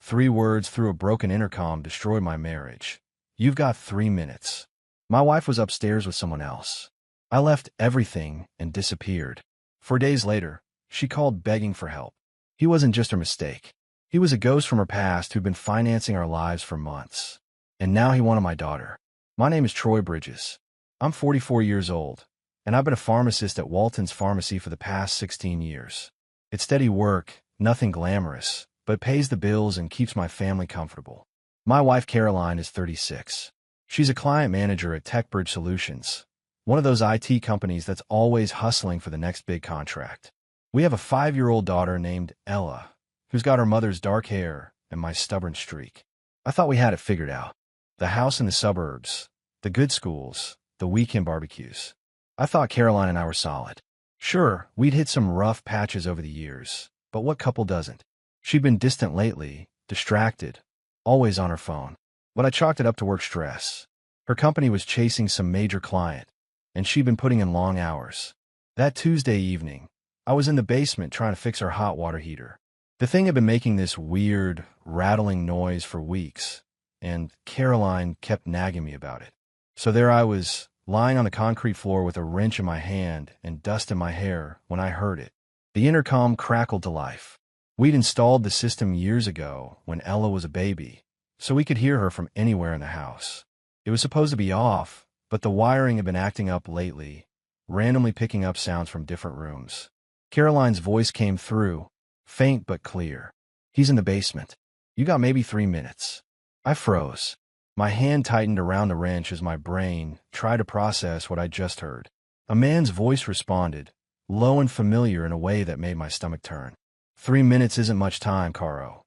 3 words through a broken intercom destroyed my marriage. You've got 3 minutes. My wife was upstairs with someone else. I left everything and disappeared. 4 days later, she called begging for help. He wasn't just her mistake. He was a ghost from her past who'd been financing our lives for months. And now he wanted my daughter. My name is Troy Bridges. I'm 44 years old, and I've been a pharmacist at Walton's Pharmacy for the past 16 years. It's steady work, nothing glamorous, but pays the bills and keeps my family comfortable. My wife Caroline is 36. She's a client manager at TechBridge Solutions, one of those IT companies that's always hustling for the next big contract. We have a 5-year-old daughter named Ella, who's got her mother's dark hair and my stubborn streak. I thought we had it figured out. The house in the suburbs, the good schools, the weekend barbecues. I thought Caroline and I were solid. Sure, we'd hit some rough patches over the years, but what couple doesn't? She'd been distant lately, distracted, always on her phone. But I chalked it up to work stress. Her company was chasing some major client, and she'd been putting in long hours. That Tuesday evening, I was in the basement trying to fix our hot water heater. The thing had been making this weird, rattling noise for weeks, and Caroline kept nagging me about it. So there I was, lying on the concrete floor with a wrench in my hand and dust in my hair when I heard it. The intercom crackled to life. We'd installed the system years ago when Ella was a baby, so we could hear her from anywhere in the house. It was supposed to be off, but the wiring had been acting up lately, randomly picking up sounds from different rooms. Caroline's voice came through, faint but clear. He's in the basement. You got maybe 3 minutes. I froze. My hand tightened around the wrench as my brain tried to process what I just heard. A man's voice responded, low and familiar in a way that made my stomach turn. 3 minutes isn't much time, Caro.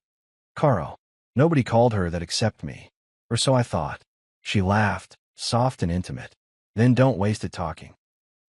Caro. Nobody called her that except me. Or so I thought. She laughed, soft and intimate. Then don't waste it talking.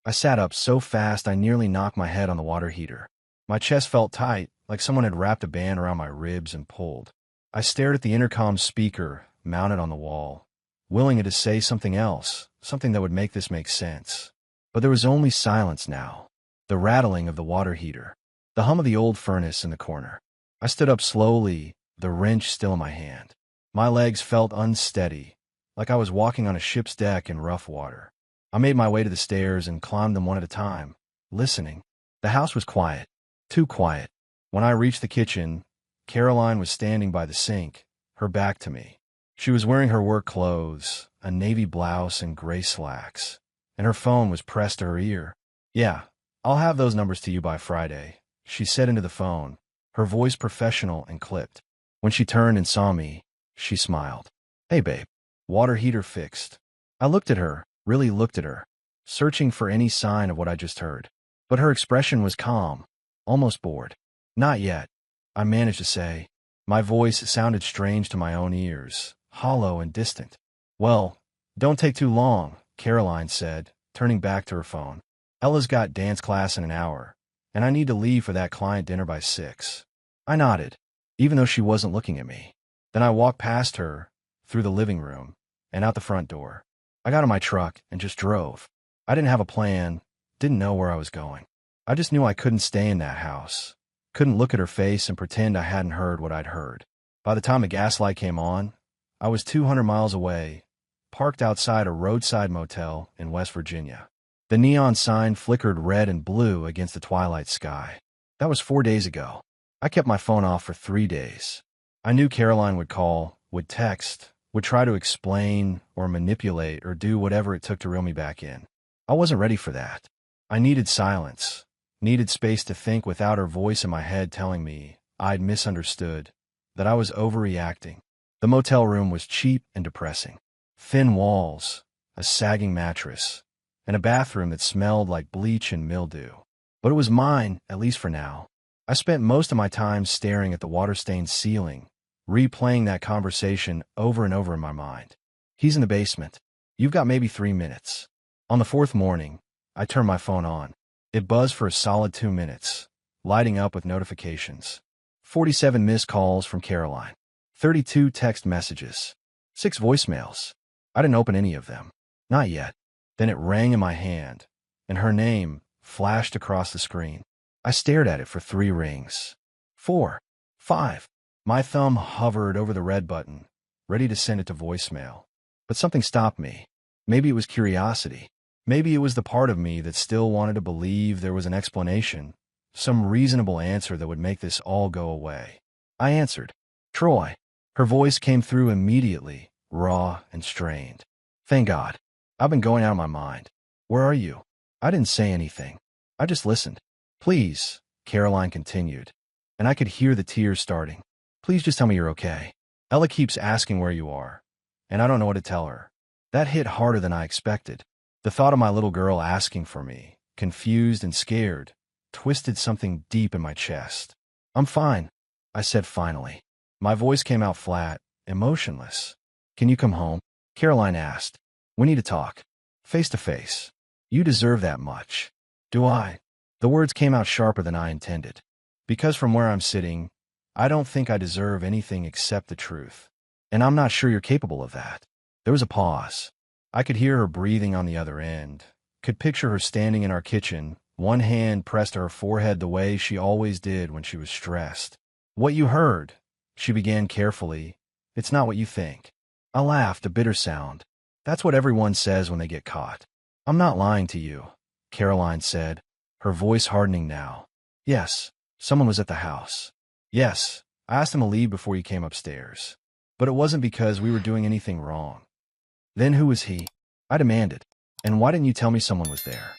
I sat up so fast I nearly knocked my head on the water heater. My chest felt tight, like someone had wrapped a band around my ribs and pulled. I stared at the intercom speaker, mounted on the wall, willing it to say something else, something that would make this make sense. But there was only silence now. The rattling of the water heater. The hum of the old furnace in the corner. I stood up slowly, the wrench still in my hand. My legs felt unsteady, like I was walking on a ship's deck in rough water. I made my way to the stairs and climbed them one at a time, listening. The house was quiet, too quiet. When I reached the kitchen, Caroline was standing by the sink, her back to me. She was wearing her work clothes, a navy blouse and gray slacks, and her phone was pressed to her ear. Yeah, I'll have those numbers to you by Friday, she said into the phone, her voice professional and clipped. When she turned and saw me, she smiled. Hey, babe. Water heater fixed. I looked at her, really looked at her, searching for any sign of what I just heard. But her expression was calm, almost bored. Not yet, I managed to say. My voice sounded strange to my own ears, hollow and distant. Well, don't take too long, Caroline said, turning back to her phone. Ella's got dance class in an hour, and I need to leave for that client dinner by 6. I nodded, even though she wasn't looking at me. Then I walked past her, through the living room, and out the front door. I got in my truck and just drove. I didn't have a plan, didn't know where I was going. I just knew I couldn't stay in that house. Couldn't look at her face and pretend I hadn't heard what I'd heard. By the time the gaslight came on, I was 200 miles away, parked outside a roadside motel in West Virginia. The neon sign flickered red and blue against the twilight sky. That was 4 days ago. I kept my phone off for 3 days. I knew Caroline would call, would text, would try to explain or manipulate or do whatever it took to reel me back in. I wasn't ready for that. I needed silence, needed space to think without her voice in my head telling me I'd misunderstood, that I was overreacting. The motel room was cheap and depressing. Thin walls, a sagging mattress, and a bathroom that smelled like bleach and mildew. But it was mine, at least for now. I spent most of my time staring at the water-stained ceiling, replaying that conversation over and over in my mind. He's in the basement. You've got maybe 3 minutes. On the 4th morning, I turned my phone on. It buzzed for a solid 2 minutes, lighting up with notifications. 47 missed calls from Caroline. 32 text messages. 6 voicemails. I didn't open any of them. Not yet. Then it rang in my hand, and her name flashed across the screen. I stared at it for 3 rings. 4. 5. My thumb hovered over the red button, ready to send it to voicemail. But something stopped me. Maybe it was curiosity. Maybe it was the part of me that still wanted to believe there was an explanation, some reasonable answer that would make this all go away. I answered. Troy. Her voice came through immediately, raw and strained. Thank God. I've been going out of my mind. Where are you? I didn't say anything. I just listened. Please, Caroline continued, and I could hear the tears starting. Please just tell me you're okay. Ella keeps asking where you are, and I don't know what to tell her. That hit harder than I expected. The thought of my little girl asking for me, confused and scared, twisted something deep in my chest. I'm fine, I said finally. My voice came out flat, emotionless. Can you come home? Caroline asked. We need to talk. Face to face. You deserve that much. Do I? The words came out sharper than I intended. Because from where I'm sitting, I don't think I deserve anything except the truth. And I'm not sure you're capable of that. There was a pause. I could hear her breathing on the other end, could picture her standing in our kitchen, one hand pressed to her forehead the way she always did when she was stressed. What you heard, she began carefully, it's not what you think. I laughed, a bitter sound. That's what everyone says when they get caught. I'm not lying to you, Caroline said, her voice hardening now. Yes, someone was at the house. Yes, I asked him to leave before he came upstairs. But it wasn't because we were doing anything wrong. Then who was he? I demanded. And why didn't you tell me someone was there?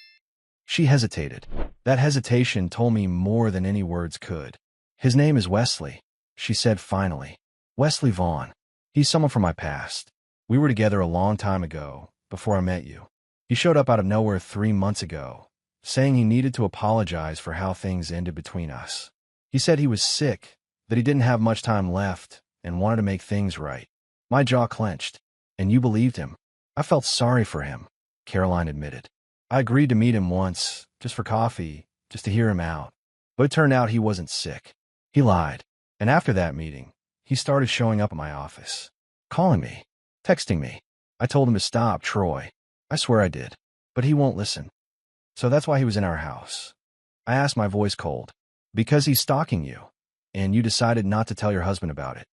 She hesitated. That hesitation told me more than any words could. His name is Wesley, she said finally. Wesley Vaughn. He's someone from my past. We were together a long time ago, before I met you. He showed up out of nowhere 3 months ago, saying he needed to apologize for how things ended between us. He said he was sick, that he didn't have much time left, and wanted to make things right. My jaw clenched. And you believed him. I felt sorry for him, Caroline admitted. I agreed to meet him once, just for coffee, just to hear him out. But it turned out he wasn't sick. He lied. And after that meeting, he started showing up at my office. Calling me. Texting me. I told him to stop, Troy. I swear I did. But he won't listen. So that's why he was in our house. I asked, my voice cold. Because he's stalking you. And you decided not to tell your husband about it.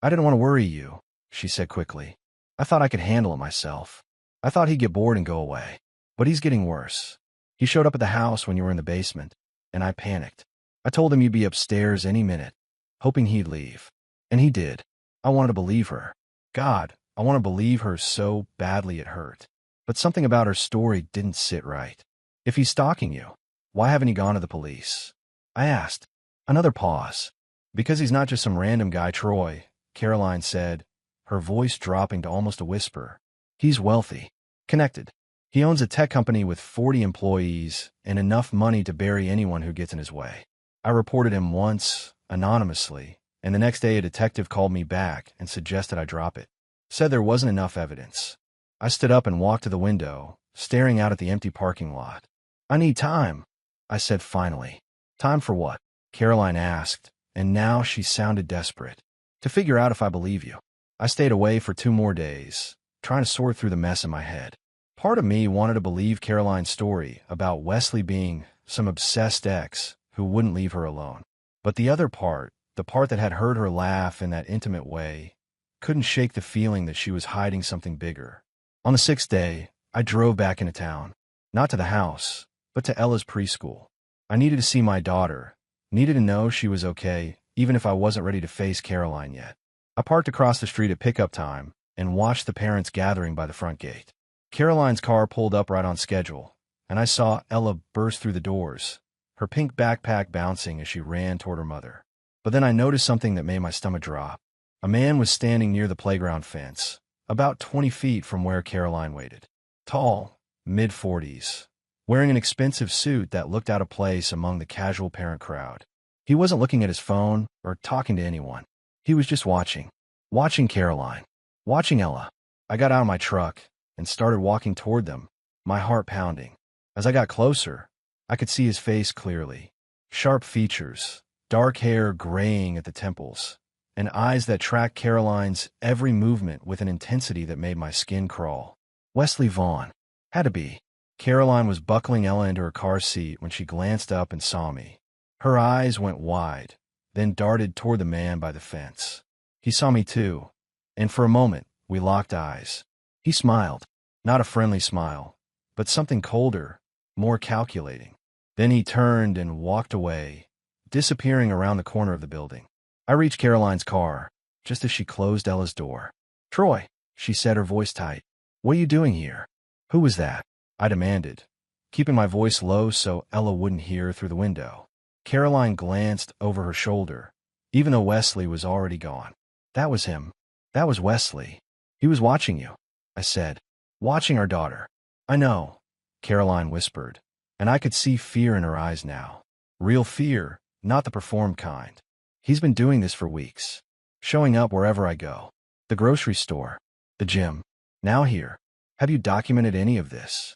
I didn't want to worry you, she said quickly. I thought I could handle it myself. I thought he'd get bored and go away. But he's getting worse. He showed up at the house when you were in the basement, and I panicked. I told him you'd be upstairs any minute, hoping he'd leave. And he did. I wanted to believe her. God, I want to believe her so badly it hurt. But something about her story didn't sit right. If he's stalking you, why haven't you gone to the police? I asked. Another pause. Because he's not just some random guy, Troy, Caroline said, her voice dropping to almost a whisper. He's wealthy. Connected. He owns a tech company with 40 employees and enough money to bury anyone who gets in his way. I reported him once, anonymously, and the next day a detective called me back and suggested I drop it. Said there wasn't enough evidence. I stood up and walked to the window, staring out at the empty parking lot. I need time, I said finally. Time for what? Caroline asked, and now she sounded desperate. To figure out if I believe you. I stayed away for 2 more days, trying to sort through the mess in my head. Part of me wanted to believe Caroline's story about Wesley being some obsessed ex who wouldn't leave her alone. But the other part, the part that had heard her laugh in that intimate way, couldn't shake the feeling that she was hiding something bigger. On the 6th day, I drove back into town. Not to the house, but to Ella's preschool. I needed to see my daughter, needed to know she was okay, even if I wasn't ready to face Caroline yet. I parked across the street at pickup time and watched the parents gathering by the front gate. Caroline's car pulled up right on schedule, and I saw Ella burst through the doors, her pink backpack bouncing as she ran toward her mother. But then I noticed something that made my stomach drop. A man was standing near the playground fence, about 20 feet from where Caroline waited. Tall, mid-40s, wearing an expensive suit that looked out of place among the casual parent crowd. He wasn't looking at his phone or talking to anyone. He was just watching. Watching Caroline. Watching Ella. I got out of my truck and started walking toward them, my heart pounding. As I got closer, I could see his face clearly. Sharp features, dark hair graying at the temples, and eyes that tracked Caroline's every movement with an intensity that made my skin crawl. Wesley Vaughn. Had to be. Caroline was buckling Ella into her car seat when she glanced up and saw me. Her eyes went wide, then darted toward the man by the fence. He saw me too, and for a moment, we locked eyes. He smiled, not a friendly smile, but something colder, more calculating. Then he turned and walked away, disappearing around the corner of the building. I reached Caroline's car, just as she closed Ella's door. "Troy," she said, her voice tight. "What are you doing here?" "Who was that?" I demanded, keeping my voice low so Ella wouldn't hear through the window. Caroline glanced over her shoulder, even though Wesley was already gone. "That was him. That was Wesley. He was watching you," I said. "Watching our daughter." "I know," Caroline whispered, and I could see fear in her eyes now. Real fear, not the performed kind. "He's been doing this for weeks. Showing up wherever I go. The grocery store. The gym. Now here. Have you documented any of this?"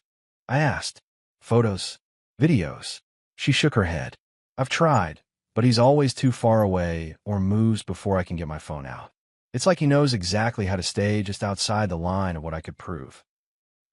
I asked. "Photos? Videos?" She shook her head. "I've tried, but he's always too far away or moves before I can get my phone out. It's like he knows exactly how to stay just outside the line of what I could prove."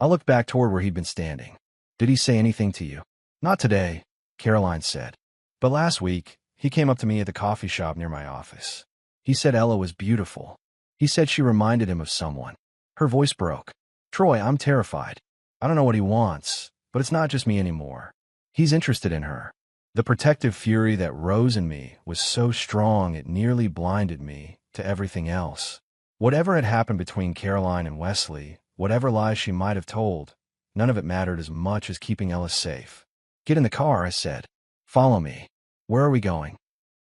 I looked back toward where he'd been standing. "Did he say anything to you?" "Not today," Caroline said. "But last week, he came up to me at the coffee shop near my office. He said Ella was beautiful. He said she reminded him of someone." Her voice broke. "Troy, I'm terrified. I don't know what he wants, but it's not just me anymore. He's interested in her." The protective fury that rose in me was so strong it nearly blinded me to everything else. Whatever had happened between Caroline and Wesley, whatever lies she might have told, none of it mattered as much as keeping Ella safe. "Get in the car," I said. "Follow me." "Where are we going?"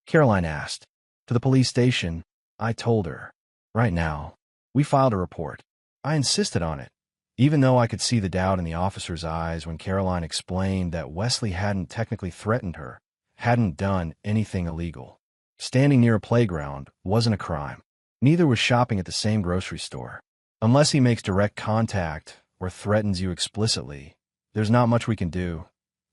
Caroline asked. "To the police station," I told her. "Right now." We filed a report. I insisted on it, even though I could see the doubt in the officer's eyes when Caroline explained that Wesley hadn't technically threatened her, hadn't done anything illegal. Standing near a playground wasn't a crime. Neither was shopping at the same grocery store. Unless he makes direct contact or threatens you explicitly, there's not much we can do,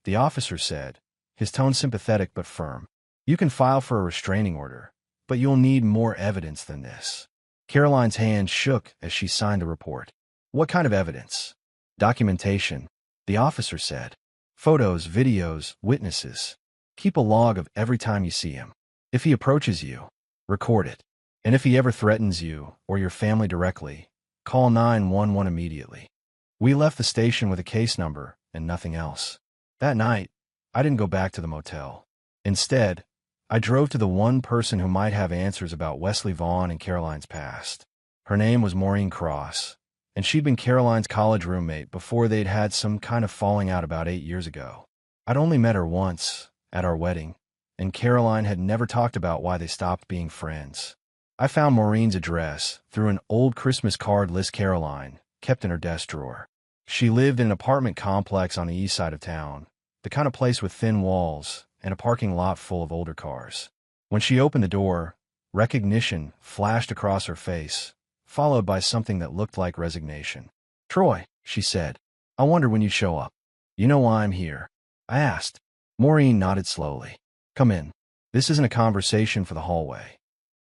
the officer said, his tone sympathetic but firm. "You can file for a restraining order, but you'll need more evidence than this." Caroline's hand shook as she signed the report. "What kind of evidence?" "Documentation," the officer said. "Photos, videos, witnesses. Keep a log of every time you see him. If he approaches you, record it. And if he ever threatens you or your family directly, call 911 immediately." We left the station with a case number and nothing else. That night, I didn't go back to the motel. Instead, I drove to the one person who might have answers about Wesley Vaughn and Caroline's past. Her name was Maureen Cross, and she'd been Caroline's college roommate before they'd had some kind of falling out about 8 years ago. I'd only met her once, at our wedding, and Caroline had never talked about why they stopped being friends. I found Maureen's address through an old Christmas card list Caroline kept in her desk drawer. She lived in an apartment complex on the east side of town, the kind of place with thin walls and a parking lot full of older cars. When she opened the door, recognition flashed across her face, followed by something that looked like resignation. "Troy," she said, "I wonder when you show up." "You know why I'm here?" I asked. Maureen nodded slowly. "Come in. This isn't a conversation for the hallway."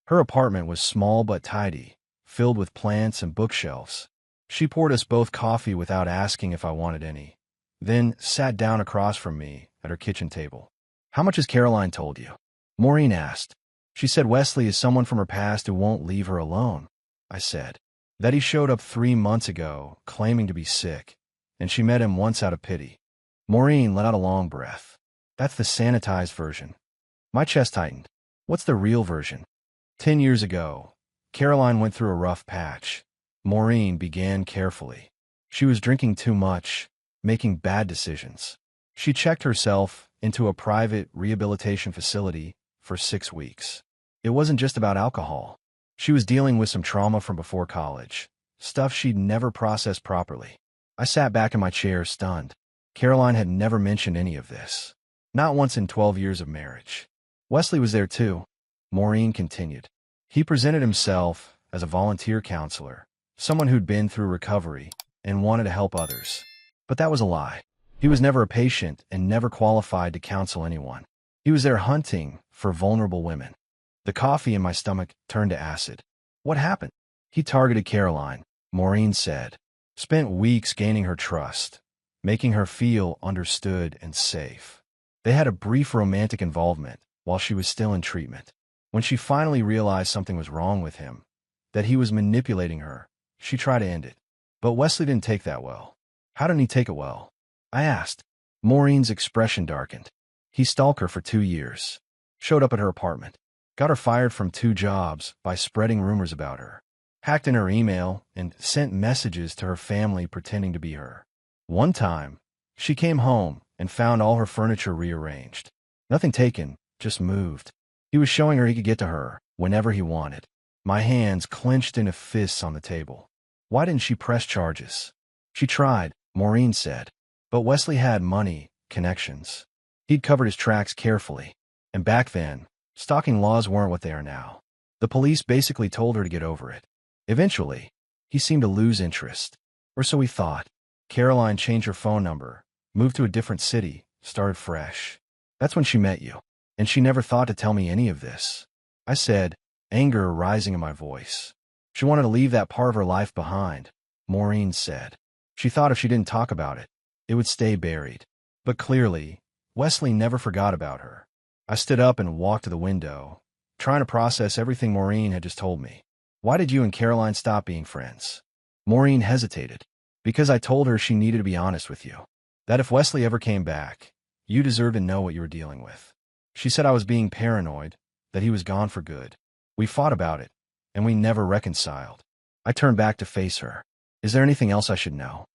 Her apartment was small but tidy, filled with plants and bookshelves. She poured us both coffee without asking if I wanted any, then sat down across from me at her kitchen table. "How much has Caroline told you?" Maureen asked. "She said Wesley is someone from her past who won't leave her alone," I said. "That he showed up 3 months ago, claiming to be sick, and she met him once out of pity." Maureen let out a long breath. "That's the sanitized version." My chest tightened. "What's the real version?" 10 years ago, Caroline went through a rough patch. Maureen began carefully. She was drinking too much, making bad decisions. She checked herself into a private rehabilitation facility for 6 weeks. It wasn't just about alcohol. She was dealing with some trauma from before college, stuff she'd never processed properly. I sat back in my chair, stunned. Caroline had never mentioned any of this. Not once in 12 years of marriage. "Wesley was there too," Maureen continued. "He presented himself as a volunteer counselor, someone who'd been through recovery and wanted to help others. But that was a lie. He was never a patient and never qualified to counsel anyone. He was there hunting for vulnerable women." The coffee in my stomach turned to acid. "What happened?" "He targeted Caroline," Maureen said. "Spent weeks gaining her trust, making her feel understood and safe. They had a brief romantic involvement while she was still in treatment. When she finally realized something was wrong with him, that he was manipulating her, she tried to end it. But Wesley didn't take that well. How didn't he take it well? I asked. Maureen's expression darkened. He stalked her for 2 years. Showed up at her apartment. Got her fired from 2 jobs by spreading rumors about her. Hacked in her email and sent messages to her family pretending to be her. One time, she came home and found all her furniture rearranged. Nothing taken, just moved. He was showing her he could get to her whenever he wanted. My hands clenched into fists on the table. Why didn't she press charges? She tried, Maureen said. But Wesley had money, connections. He'd covered his tracks carefully. And back then, stalking laws weren't what they are now. The police basically told her to get over it. Eventually, he seemed to lose interest. Or so he thought. Caroline changed her phone number, moved to a different city, started fresh. That's when she met you. And she never thought to tell me any of this. I said, anger rising in my voice. She wanted to leave that part of her life behind, Maureen said. She thought if she didn't talk about it, it would stay buried. But clearly, Wesley never forgot about her. I stood up and walked to the window, trying to process everything Maureen had just told me. Why did you and Caroline stop being friends? Maureen hesitated. Because I told her she needed to be honest with you. That if Wesley ever came back, you deserved to know what you were dealing with. She said I was being paranoid, that he was gone for good. We fought about it, and we never reconciled. I turned back to face her. Is there anything else I should know?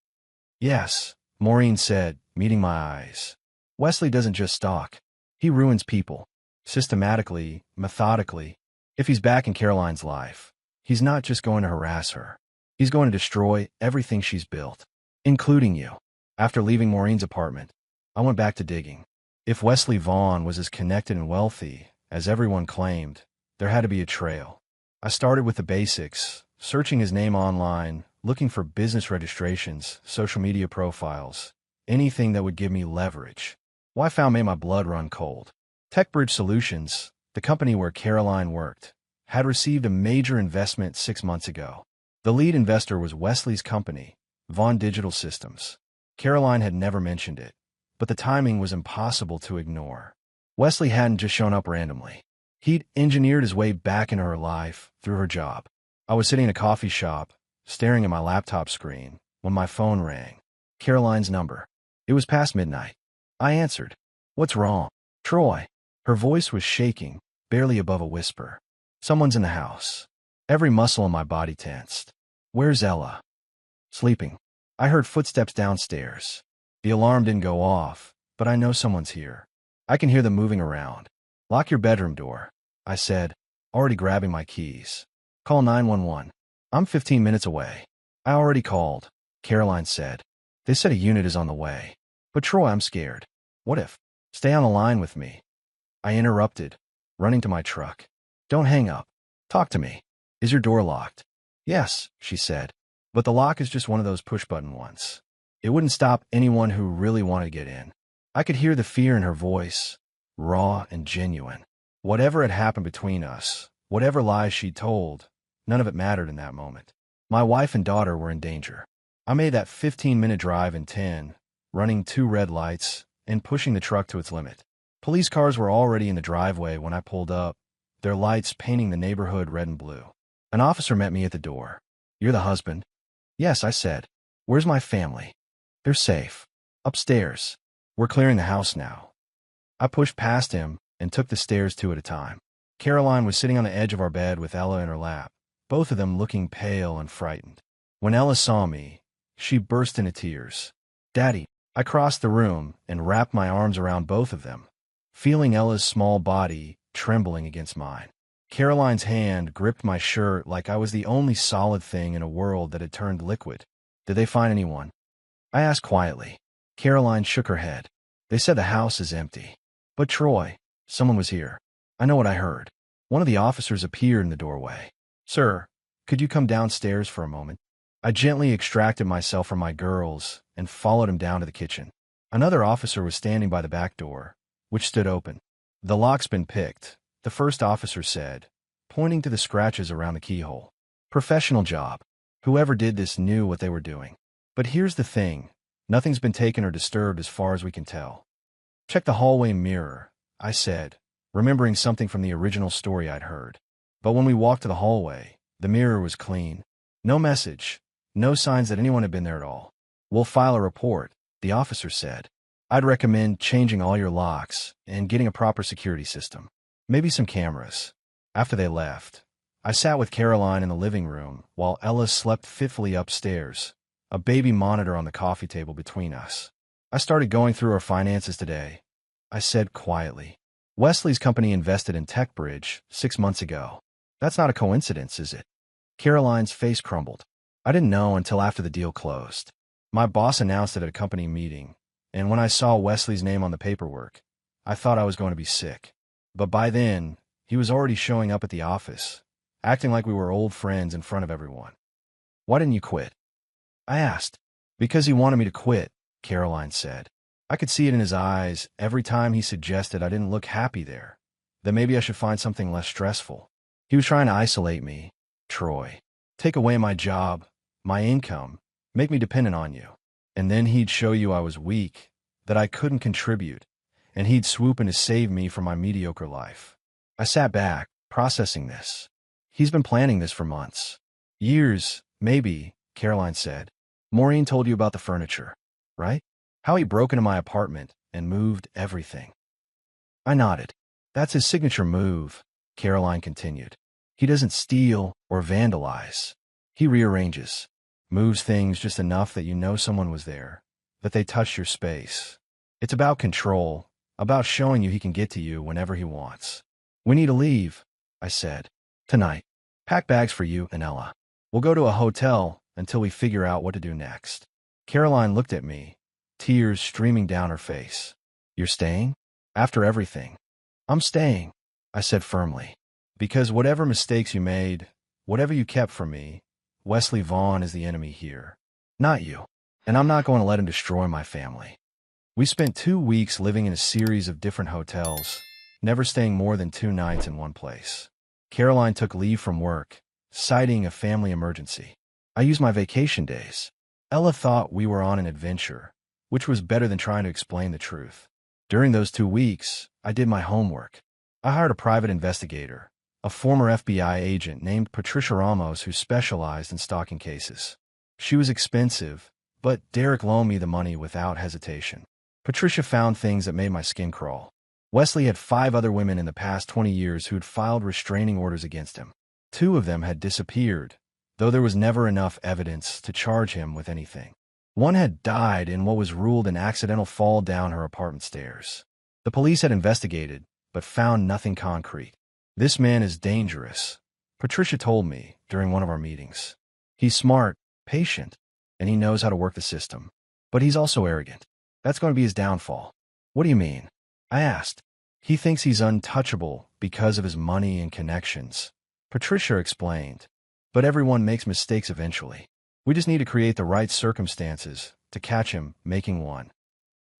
Yes, Maureen said, meeting my eyes. Wesley doesn't just stalk. He ruins people. Systematically, methodically. If he's back in Caroline's life, he's not just going to harass her. He's going to destroy everything she's built, including you. After leaving Maureen's apartment, I went back to digging. If Wesley Vaughn was as connected and wealthy as everyone claimed, there had to be a trail. I started with the basics, searching his name online, looking for business registrations, social media profiles, anything that would give me leverage. What I found made my blood run cold. TechBridge Solutions, the company where Caroline worked, had received a major investment 6 months ago. The lead investor was Wesley's company, Vaughn Digital Systems. Caroline had never mentioned it, but the timing was impossible to ignore. Wesley hadn't just shown up randomly. He'd engineered his way back into her life through her job. I was sitting in a coffee shop, staring at my laptop screen, when my phone rang. Caroline's number. It was past midnight. I answered. What's wrong? Troy. Her voice was shaking, barely above a whisper. Someone's in the house. Every muscle in my body tensed. Where's Ella? Sleeping. I heard footsteps downstairs. The alarm didn't go off, but I know someone's here. I can hear them moving around. Lock your bedroom door, I said, already grabbing my keys. Call 911. I'm 15 minutes away. I already called, Caroline said. They said a unit is on the way. But Troy, I'm scared. What if? Stay on the line with me. I interrupted, running to my truck. Don't hang up. Talk to me. Is your door locked? Yes, she said. But the lock is just one of those push-button ones. It wouldn't stop anyone who really wanted to get in. I could hear the fear in her voice, raw and genuine. Whatever had happened between us, whatever lies she told, none of it mattered in that moment. My wife and daughter were in danger. I made that 15-minute drive in 10, running 2 red lights and pushing the truck to its limit. Police cars were already in the driveway when I pulled up, their lights painting the neighborhood red and blue. An officer met me at the door. You're the husband? Yes, I said. Where's my family? They're safe. Upstairs. We're clearing the house now. I pushed past him and took the stairs 2 at a time. Caroline was sitting on the edge of our bed with Ella in her lap, both of them looking pale and frightened. When Ella saw me, she burst into tears. Daddy. I crossed the room and wrapped my arms around both of them, feeling Ella's small body trembling against mine. Caroline's hand gripped my shirt like I was the only solid thing in a world that had turned liquid. Did they find anyone? I asked quietly. Caroline shook her head. They said the house is empty. But Troy, someone was here. I know what I heard. One of the officers appeared in the doorway. Sir, could you come downstairs for a moment? I gently extracted myself from my girls and followed him down to the kitchen. Another officer was standing by the back door, which stood open. The lock's been picked, the first officer said, pointing to the scratches around the keyhole. Professional job. Whoever did this knew what they were doing. But here's the thing. Nothing's been taken or disturbed as far as we can tell. Check the hallway mirror, I said, remembering something from the original story I'd heard. But when we walked to the hallway, the mirror was clean. No message, no signs that anyone had been there at all. "We'll file a report," the officer said. "I'd recommend changing all your locks and getting a proper security system. Maybe some cameras." After they left, I sat with Caroline in the living room while Ella slept fitfully upstairs, a baby monitor on the coffee table between us. "I started going through our finances today," I said quietly. "Wesley's company invested in TechBridge 6 months ago. That's not a coincidence, is it?" Caroline's face crumbled. "I didn't know until after the deal closed. My boss announced it at a company meeting, and when I saw Wesley's name on the paperwork, I thought I was going to be sick. But by then, he was already showing up at the office, acting like we were old friends in front of everyone." "Why didn't you quit?" I asked. "Because he wanted me to quit," Caroline said. "I could see it in his eyes every time he suggested I didn't look happy there, that maybe I should find something less stressful. He was trying to isolate me, Troy. Take away my job, my income, make me dependent on you. And then he'd show you I was weak, that I couldn't contribute, and he'd swoop in to save me from my mediocre life." I sat back, processing this. "He's been planning this for months. Years, maybe," Caroline said. "Maureen told you about the furniture, right? How he broke into my apartment and moved everything." I nodded. "That's his signature move," Caroline continued. "He doesn't steal or vandalize. He rearranges, moves things just enough that you know someone was there, that they touched your space. It's about control, about showing you he can get to you whenever he wants." "We need to leave," I said. "Tonight. Pack bags for you and Ella. We'll go to a hotel until we figure out what to do next." Caroline looked at me, tears streaming down her face. "You're staying? After everything?" "I'm staying," I said firmly. "Because whatever mistakes you made, whatever you kept from me, Wesley Vaughn is the enemy here, not you. And I'm not going to let him destroy my family." We spent 2 weeks living in a series of different hotels, never staying more than 2 nights in one place. Caroline took leave from work, citing a family emergency. I used my vacation days. Ella thought we were on an adventure, which was better than trying to explain the truth. During those 2 weeks, I did my homework. I hired a private investigator, a former FBI agent named Patricia Ramos who specialized in stalking cases. She was expensive, but Derek loaned me the money without hesitation. Patricia found things that made my skin crawl. Wesley had 5 other women in the past 20 years who'd filed restraining orders against him. 2 of them had disappeared, though there was never enough evidence to charge him with anything. One had died in what was ruled an accidental fall down her apartment stairs. The police had investigated, but found nothing concrete. "This man is dangerous," Patricia told me during one of our meetings. "He's smart, patient, and he knows how to work the system. But he's also arrogant. That's going to be his downfall." "What do you mean?" I asked. "He thinks he's untouchable because of his money and connections," Patricia explained. "But everyone makes mistakes eventually. We just need to create the right circumstances to catch him making one."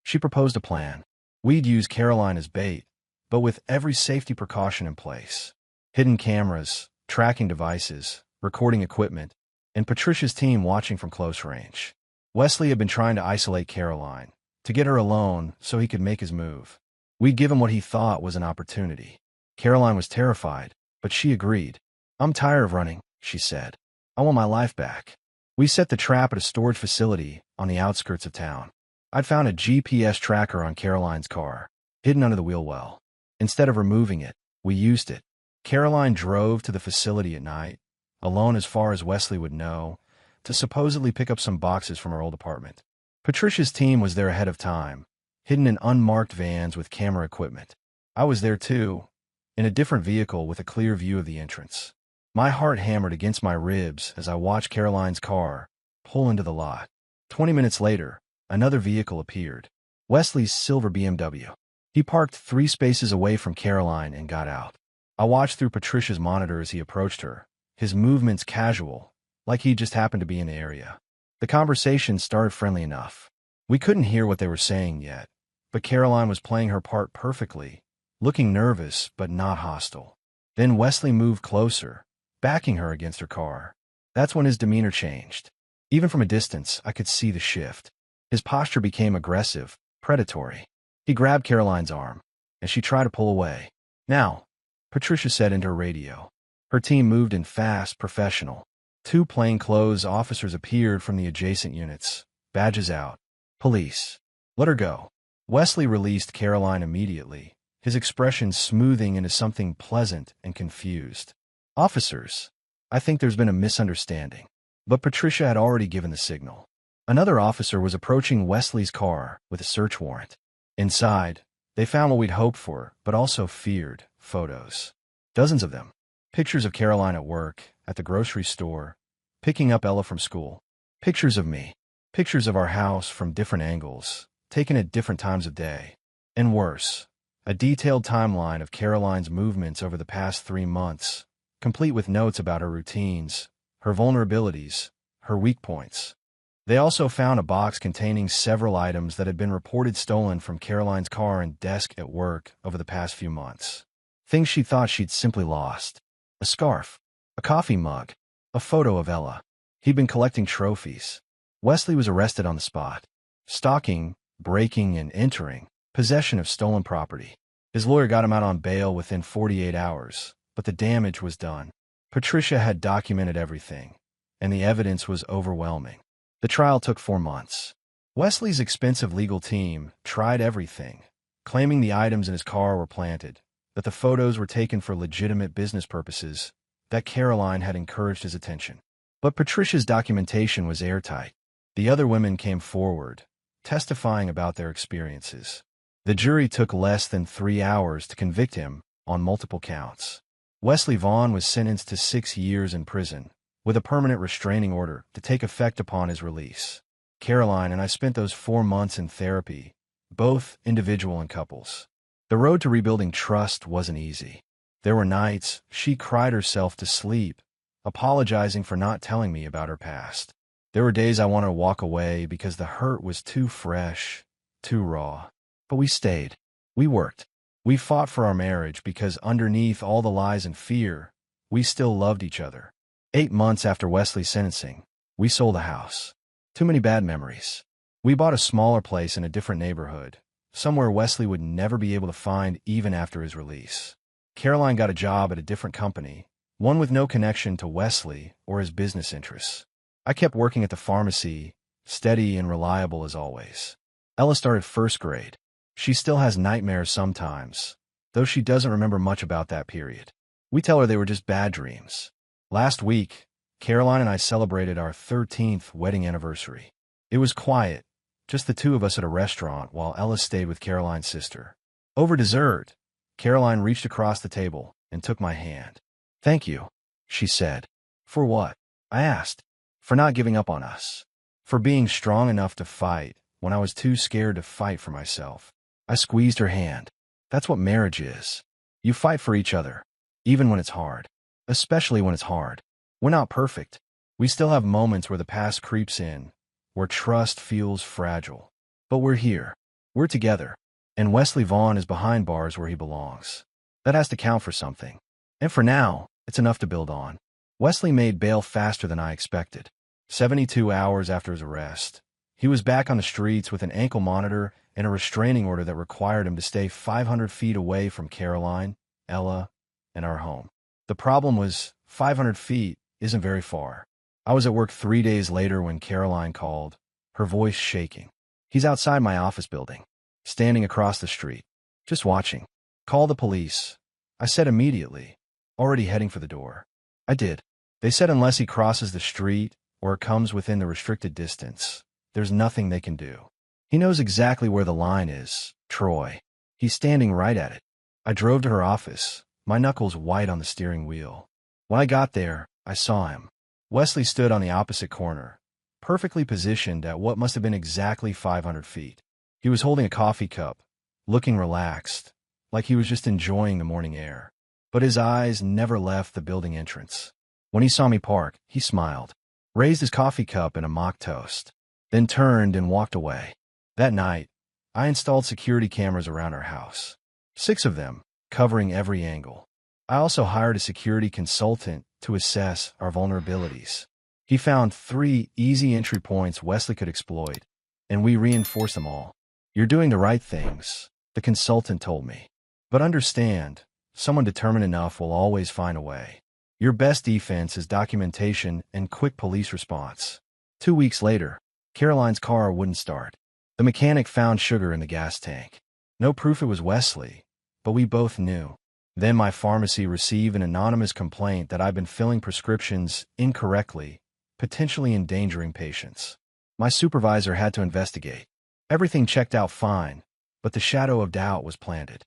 She proposed a plan. We'd use Caroline as bait, but with every safety precaution in place. Hidden cameras, tracking devices, recording equipment, and Patricia's team watching from close range. Wesley had been trying to isolate Caroline, to get her alone so he could make his move. We'd give him what he thought was an opportunity. Caroline was terrified, but she agreed. "I'm tired of running," she said. "I want my life back." We set the trap at a storage facility on the outskirts of town. I'd found a GPS tracker on Caroline's car, hidden under the wheel well. Instead of removing it, we used it. Caroline drove to the facility at night, alone as far as Wesley would know, to supposedly pick up some boxes from her old apartment. Patricia's team was there ahead of time, hidden in unmarked vans with camera equipment. I was there too, in a different vehicle with a clear view of the entrance. My heart hammered against my ribs as I watched Caroline's car pull into the lot. 20 minutes later, another vehicle appeared. Wesley's silver BMW. He parked 3 spaces away from Caroline and got out. I watched through Patricia's monitor as he approached her, his movements casual, like he just happened to be in the area. The conversation started friendly enough. We couldn't hear what they were saying yet, but Caroline was playing her part perfectly, looking nervous but not hostile. Then Wesley moved closer, backing her against her car. That's when his demeanor changed. Even from a distance, I could see the shift. His posture became aggressive, predatory. He grabbed Caroline's arm, and she tried to pull away. Now, Patricia said into her radio. Her team moved in fast, professional. 2 plainclothes officers appeared from the adjacent units. Badges out. Police. Let her go. Wesley released Caroline immediately, his expression smoothing into something pleasant and confused. Officers, I think there's been a misunderstanding. But Patricia had already given the signal. Another officer was approaching Wesley's car with a search warrant. Inside, they found what we'd hoped for, but also feared: photos. Dozens of them. Pictures of Caroline at work, at the grocery store, picking up Ella from school. Pictures of me. Pictures of our house from different angles, taken at different times of day. And worse, a detailed timeline of Caroline's movements over the past 3 months, complete with notes about her routines, her vulnerabilities, her weak points. They also found a box containing several items that had been reported stolen from Caroline's car and desk at work over the past few months. Things she thought she'd simply lost. A scarf, a coffee mug, a photo of Ella. He'd been collecting trophies. Wesley was arrested on the spot. Stalking, breaking, and entering, possession of stolen property. His lawyer got him out on bail within 48 hours, but the damage was done. Patricia had documented everything, and the evidence was overwhelming. The trial took 4 months. Wesley's expensive legal team tried everything, claiming the items in his car were planted, that the photos were taken for legitimate business purposes, that Caroline had encouraged his attention. But Patricia's documentation was airtight. The other women came forward, testifying about their experiences. The jury took less than 3 hours to convict him on multiple counts. Wesley Vaughn was sentenced to 6 years in prison, with a permanent restraining order to take effect upon his release. Caroline and I spent those 4 months in therapy, both individual and couples. The road to rebuilding trust wasn't easy. There were nights she cried herself to sleep, apologizing for not telling me about her past. There were days I wanted to walk away because the hurt was too fresh, too raw. But we stayed. We worked. We fought for our marriage because underneath all the lies and fear, we still loved each other. 8 months after Wesley's sentencing, we sold a house. Too many bad memories. We bought a smaller place in a different neighborhood, somewhere Wesley would never be able to find even after his release. Caroline got a job at a different company, one with no connection to Wesley or his business interests. I kept working at the pharmacy, steady and reliable as always. Ella started 1st grade. She still has nightmares sometimes, though she doesn't remember much about that period. We tell her they were just bad dreams. Last week, Caroline and I celebrated our 13th wedding anniversary. It was quiet, just the 2 of us at a restaurant while Ella stayed with Caroline's sister. Over dessert, Caroline reached across the table and took my hand. "Thank you," she said. "For what?" I asked. "For not giving up on us. For being strong enough to fight when I was too scared to fight for myself." I squeezed her hand. That's what marriage is. You fight for each other, even when it's hard. Especially when it's hard. We're not perfect. We still have moments where the past creeps in, where trust feels fragile. But we're here. We're together. And Wesley Vaughn is behind bars where he belongs. That has to count for something. And for now, it's enough to build on. Wesley made bail faster than I expected. 72 hours after his arrest, he was back on the streets with an ankle monitor and a restraining order that required him to stay 500 feet away from Caroline, Ella, and our home. The problem was 500 feet isn't very far. I was at work 3 days later when Caroline called, her voice shaking. "He's outside my office building, standing across the street, just watching. Call the police," I said immediately, already heading for the door. I did. They said unless he crosses the street or comes within the restricted distance, there's nothing they can do. He knows exactly where the line is, Troy. He's standing right at it. I drove to her office, my knuckles white on the steering wheel. When I got there, I saw him. Wesley stood on the opposite corner, perfectly positioned at what must have been exactly 500 feet. He was holding a coffee cup, looking relaxed, like he was just enjoying the morning air. But his eyes never left the building entrance. When he saw me park, he smiled, raised his coffee cup in a mock toast, then turned and walked away. That night, I installed security cameras around our house. 6 of them, covering every angle. I also hired a security consultant to assess our vulnerabilities. He found 3 easy entry points Wesley could exploit, and we reinforced them all. "You're doing the right things," the consultant told me. "But understand, Someone determined enough will always find a way. Your best defense is documentation and quick police response. 2 weeks later, Caroline's car wouldn't start. The mechanic found sugar in the gas tank. No proof it was Wesley, but we both knew. Then my pharmacy received an anonymous complaint that I'd been filling prescriptions incorrectly, potentially endangering patients. My supervisor had to investigate. Everything checked out fine, but the shadow of doubt was planted.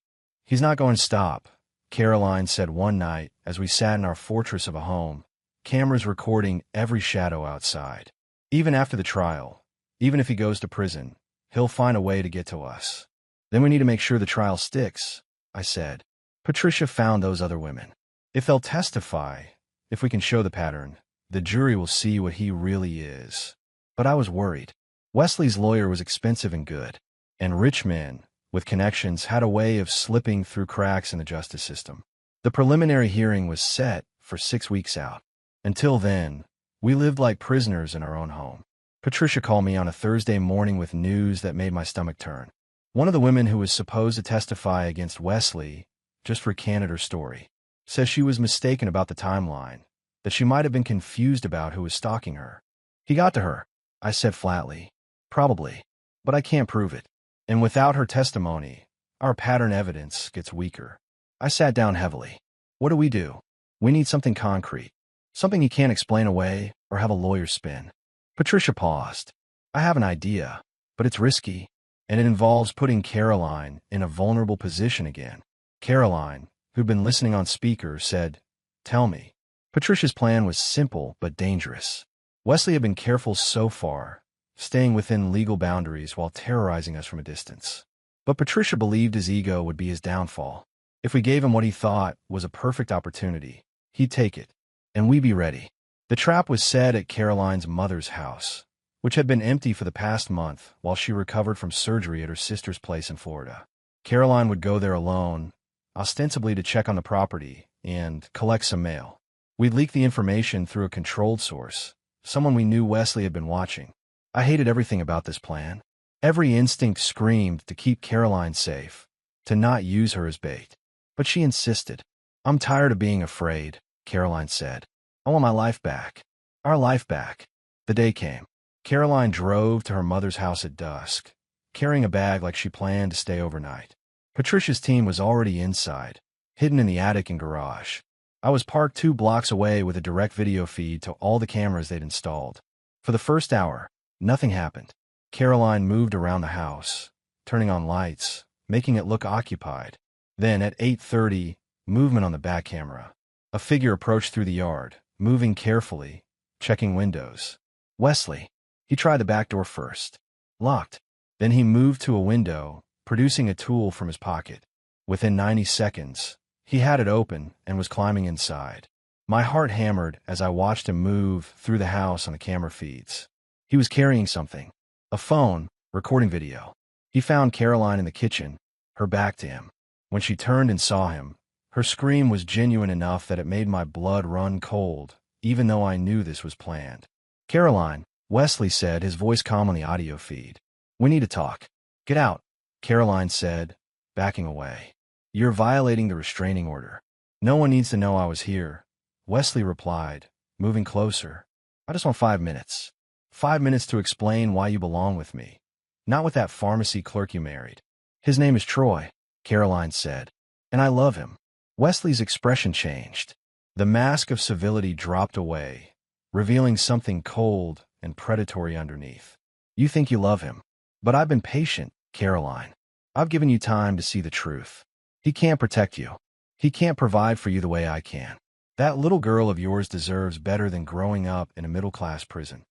"He's not going to stop," Caroline said one night as we sat in our fortress of a home, cameras recording every shadow outside. "Even after the trial, even if he goes to prison, he'll find a way to get to us." "Then we need to make sure the trial sticks," I said. "Patricia found those other women. If they'll testify, if we can show the pattern, the jury will see what he really is." But I was worried. Wesley's lawyer was expensive and good, and rich men with connections had a way of slipping through cracks in the justice system. The preliminary hearing was set for 6 weeks out. Until then, we lived like prisoners in our own home. Patricia called me on a Thursday morning with news that made my stomach turn. One of the women who was supposed to testify against Wesley just recanted her story. Says she was mistaken about the timeline, that she might have been confused about who was stalking her. "He got to her," I said flatly. "Probably, but I can't prove it. And without her testimony, our pattern evidence gets weaker." I sat down heavily. "What do? We need something concrete. Something you can't explain away or have a lawyer spin." Patricia paused. "I have an idea, but it's risky, and it involves putting Caroline in a vulnerable position again." Caroline, who'd been listening on speaker, said, "Tell me." Patricia's plan was simple but dangerous. Wesley had been careful so far, staying within legal boundaries while terrorizing us from a distance. But Patricia believed his ego would be his downfall. If we gave him what he thought was a perfect opportunity, he'd take it, and we'd be ready. The trap was set at Caroline's mother's house, which had been empty for the past month while she recovered from surgery at her sister's place in Florida. Caroline would go there alone, ostensibly to check on the property and collect some mail. We'd leak the information through a controlled source, someone we knew Wesley had been watching. I hated everything about this plan. Every instinct screamed to keep Caroline safe, to not use her as bait. But she insisted. "I'm tired of being afraid," Caroline said. "I want my life back. Our life back." The day came. Caroline drove to her mother's house at dusk, carrying a bag like she planned to stay overnight. Patricia's team was already inside, hidden in the attic and garage. I was parked 2 blocks away with a direct video feed to all the cameras they'd installed. For the first hour, nothing happened. Caroline moved around the house, turning on lights, making it look occupied. Then at 8:30, movement on the back camera. A figure approached through the yard, moving carefully, checking windows. Wesley. He tried the back door first. Locked. Then he moved to a window, producing a tool from his pocket. Within 90 seconds, he had it open and was climbing inside. My heart hammered as I watched him move through the house on the camera feeds. He was carrying something. A phone, recording video. He found Caroline in the kitchen, her back to him. When she turned and saw him, her scream was genuine enough that it made my blood run cold, even though I knew this was planned. "Caroline," Wesley said, his voice calm on the audio feed. "We need to talk." "Get out," Caroline said, backing away. "You're violating the restraining order." "No one needs to know I was here," Wesley replied, moving closer. "I just want 5 minutes. 5 minutes to explain why you belong with me, not with that pharmacy clerk you married." "His name is Troy," Caroline said, "and I love him." Wesley's expression changed. The mask of civility dropped away, revealing something cold and predatory underneath. "You think you love him, but I've been patient, Caroline. I've given you time to see the truth. He can't protect you. He can't provide for you the way I can. That little girl of yours deserves better than growing up in a middle-class prison."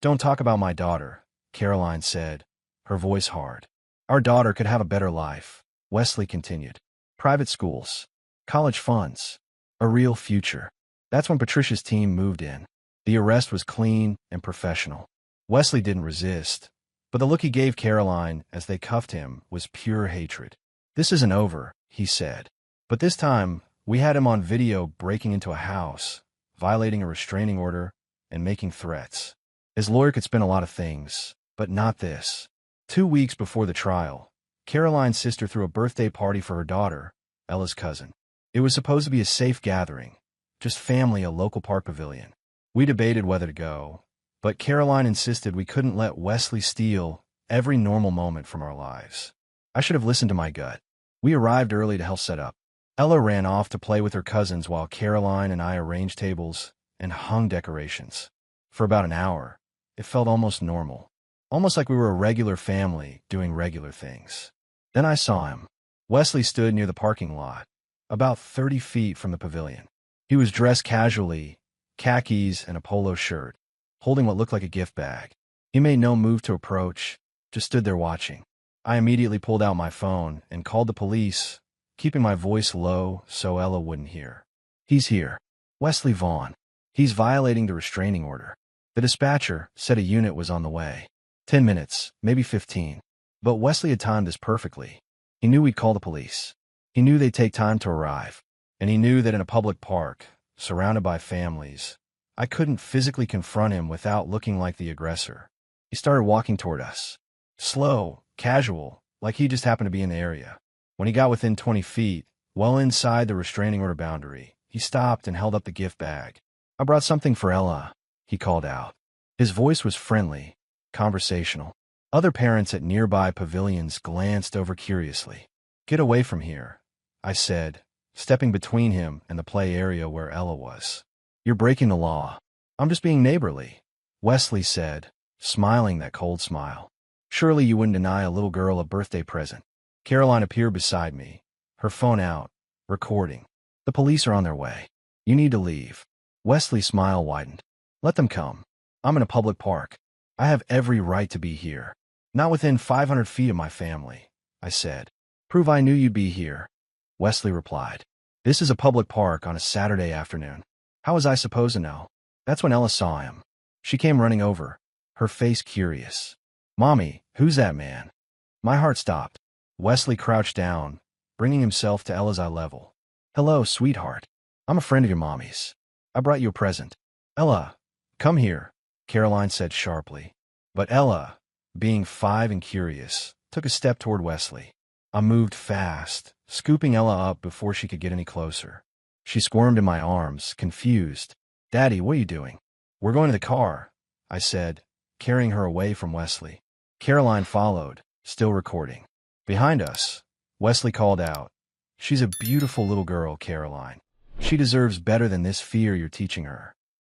"Don't talk about my daughter," Caroline said, her voice hard. "Our daughter could have a better life," Wesley continued. "Private schools, college funds, a real future." That's when Patricia's team moved in. The arrest was clean and professional. Wesley didn't resist, but the look he gave Caroline as they cuffed him was pure hatred. "This isn't over," he said. But this time, we had him on video breaking into a house, violating a restraining order, and making threats. His lawyer could spin a lot of things, but not this. 2 weeks before the trial, Caroline's sister threw a birthday party for her daughter, Ella's cousin. It was supposed to be a safe gathering, just family, a local park pavilion. We debated whether to go, but Caroline insisted we couldn't let Wesley steal every normal moment from our lives. I should have listened to my gut. We arrived early to help set up. Ella ran off to play with her cousins while Caroline and I arranged tables and hung decorations. For about an hour, it felt almost normal, almost like we were a regular family doing regular things. Then I saw him. Wesley stood near the parking lot, about 30 feet from the pavilion. He was dressed casually, khakis and a polo shirt, holding what looked like a gift bag. He made no move to approach, just stood there watching. I immediately pulled out my phone and called the police, keeping my voice low so Ella wouldn't hear. "He's here. Wesley Vaughn. He's violating the restraining order." The dispatcher said a unit was on the way. 10 minutes, maybe 15. But Wesley had timed this perfectly. He knew we'd call the police. He knew they'd take time to arrive. And he knew that in a public park, surrounded by families, I couldn't physically confront him without looking like the aggressor. He started walking toward us. Slow, casual, like he just happened to be in the area. When he got within 20 feet, well inside the restraining order boundary, he stopped and held up the gift bag. "I brought something for Ella," he called out. His voice was friendly, conversational. Other parents at nearby pavilions glanced over curiously. "Get away from here," I said, stepping between him and the play area where Ella was. "You're breaking the law." "I'm just being neighborly," Wesley said, smiling that cold smile. "Surely you wouldn't deny a little girl a birthday present." Caroline appeared beside me, her phone out, recording. "The police are on their way. You need to leave." Wesley's smile widened. "Let them come. I'm in a public park. I have every right to be here. Not within 500 feet of my family," I said. "Prove I knew you'd be here," Wesley replied. "This is a public park on a Saturday afternoon. How was I supposed to know?" That's when Ella saw him. She came running over, her face curious. "Mommy, who's that man?" My heart stopped. Wesley crouched down, bringing himself to Ella's eye level. "Hello, sweetheart. I'm a friend of your mommy's. I brought you a present." "Ella, come here," Caroline said sharply. But Ella, being 5 and curious, took a step toward Wesley. I moved fast, scooping Ella up before she could get any closer. She squirmed in my arms, confused. "Daddy, what are you doing?" "We're going to the car," I said, carrying her away from Wesley. Caroline followed, still recording. Behind us, Wesley called out, "She's a beautiful little girl, Caroline. She deserves better than this fear you're teaching her."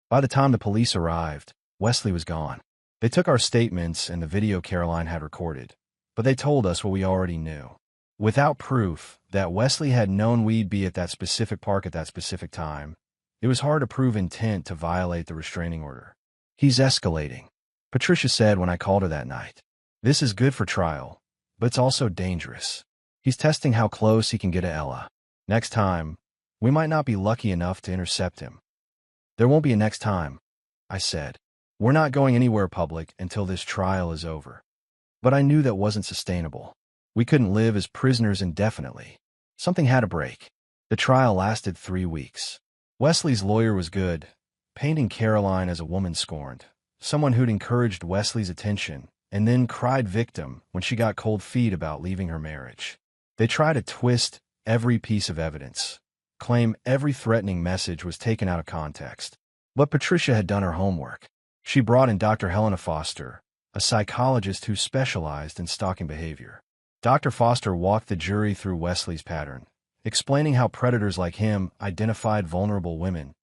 By the time the police arrived, Wesley was gone. They took our statements and the video Caroline had recorded, but they told us what we already knew. Without proof that Wesley had known we'd be at that specific park at that specific time, it was hard to prove intent to violate the restraining order. "He's escalating," Patricia said when I called her that night. "This is good for trial, but it's also dangerous. He's testing how close he can get to Ella. Next time, we might not be lucky enough to intercept him." "There won't be a next time," I said. "We're not going anywhere public until this trial is over." But I knew that wasn't sustainable. We couldn't live as prisoners indefinitely. Something had to break. The trial lasted 3 weeks. Wesley's lawyer was good, painting Caroline as a woman scorned, someone who'd encouraged Wesley's attention and then cried victim when she got cold feet about leaving her marriage. They tried to twist every piece of evidence, claim every threatening message was taken out of context. But Patricia had done her homework. She brought in Dr. Helena Foster, a psychologist who specialized in stalking behavior. Dr. Foster walked the jury through Wesley's pattern, explaining how predators like him identified vulnerable women,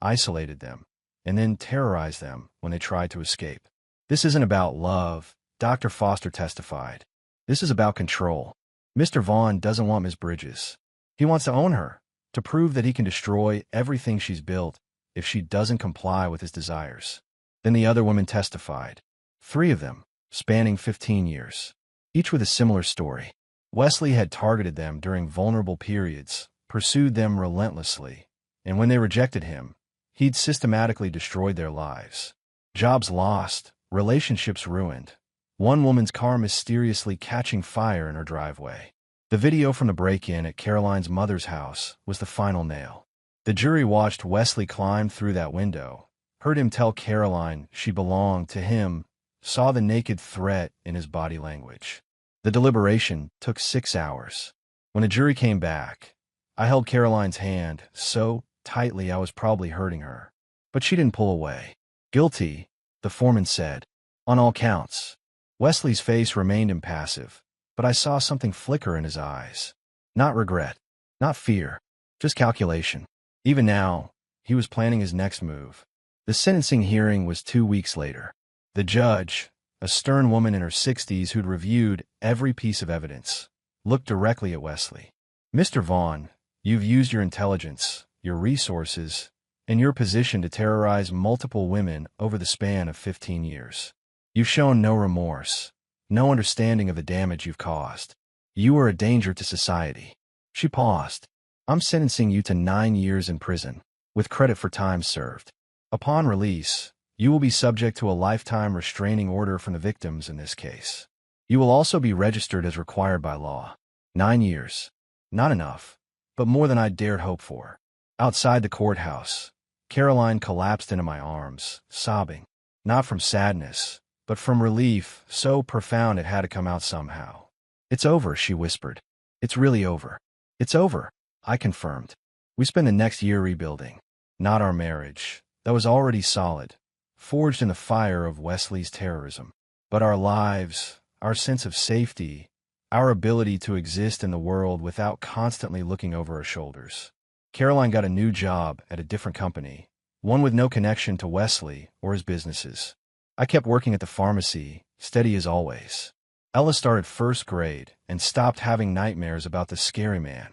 isolated them, and then terrorized them when they tried to escape. "This isn't about love," Dr. Foster testified. "This is about control. Mr. Vaughn doesn't want Ms. Bridges. He wants to own her, to prove that he can destroy everything she's built if she doesn't comply with his desires." Then the other women testified, 3 of them, spanning 15 years, each with a similar story. Wesley had targeted them during vulnerable periods, pursued them relentlessly, and when they rejected him, he'd systematically destroyed their lives. Jobs lost, relationships ruined. One woman's car mysteriously catching fire in her driveway. The video from the break-in at Caroline's mother's house was the final nail. The jury watched Wesley climb through that window, heard him tell Caroline she belonged to him, saw the naked threat in his body language. The deliberation took 6 hours. When the jury came back, I held Caroline's hand so tightly I was probably hurting her. But she didn't pull away. Guilty, the foreman said. On all counts. Wesley's face remained impassive, but I saw something flicker in his eyes. Not regret. Not fear. Just calculation. Even now, he was planning his next move. The sentencing hearing was 2 weeks later. The judge, a stern woman in her 60s who'd reviewed every piece of evidence, looked directly at Wesley. Mr. Vaughn, you've used your intelligence, your resources, and your position to terrorize multiple women over the span of 15 years. You've shown no remorse, no understanding of the damage you've caused. You are a danger to society. She paused. I'm sentencing you to 9 years in prison, with credit for time served. Upon release, you will be subject to a lifetime restraining order from the victims in this case. You will also be registered as required by law. 9 years. Not enough, but more than I dared hope for. Outside the courthouse, Caroline collapsed into my arms, sobbing. Not from sadness, but from relief so profound it had to come out somehow. It's over, she whispered. It's really over. It's over, I confirmed. We spent the next year rebuilding. Not our marriage. That was already solid, forged in the fire of Wesley's terrorism. But our lives, our sense of safety, our ability to exist in the world without constantly looking over our shoulders. Caroline got a new job at a different company, one with no connection to Wesley or his businesses. I kept working at the pharmacy, steady as always. Ella started first grade and stopped having nightmares about the scary man.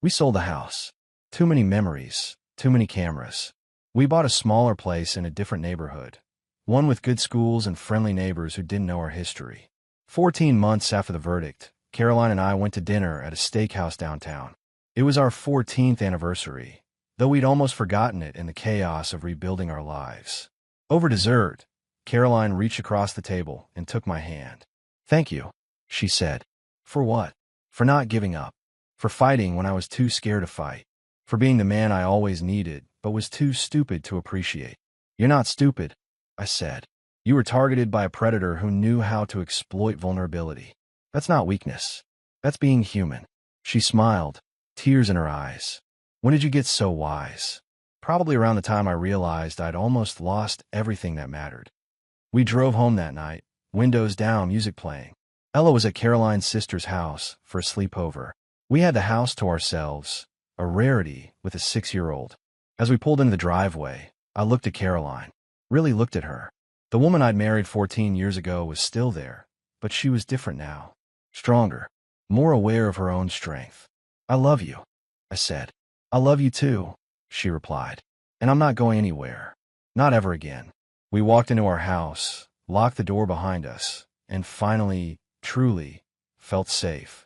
We sold the house. Too many memories, too many cameras. We bought a smaller place in a different neighborhood, one with good schools and friendly neighbors who didn't know our history. 14 months after the verdict, Caroline and I went to dinner at a steakhouse downtown. It was our 14th anniversary, though we'd almost forgotten it in the chaos of rebuilding our lives. Over dessert, Caroline reached across the table and took my hand. Thank you, she said. For what? For not giving up. For fighting when I was too scared to fight. For being the man I always needed, but was too stupid to appreciate. You're not stupid, I said. You were targeted by a predator who knew how to exploit vulnerability. That's not weakness. That's being human. She smiled, tears in her eyes. When did you get so wise? Probably around the time I realized I'd almost lost everything that mattered. We drove home that night, windows down, music playing. Ella was at Caroline's sister's house for a sleepover. We had the house to ourselves, a rarity with a 6-year-old. As we pulled into the driveway, I looked at Caroline, really looked at her. The woman I'd married 14 years ago was still there, but she was different now. Stronger, more aware of her own strength. I love you, I said. I love you too, she replied. And I'm not going anywhere. Not ever again. We walked into our house, locked the door behind us, and finally, truly, felt safe.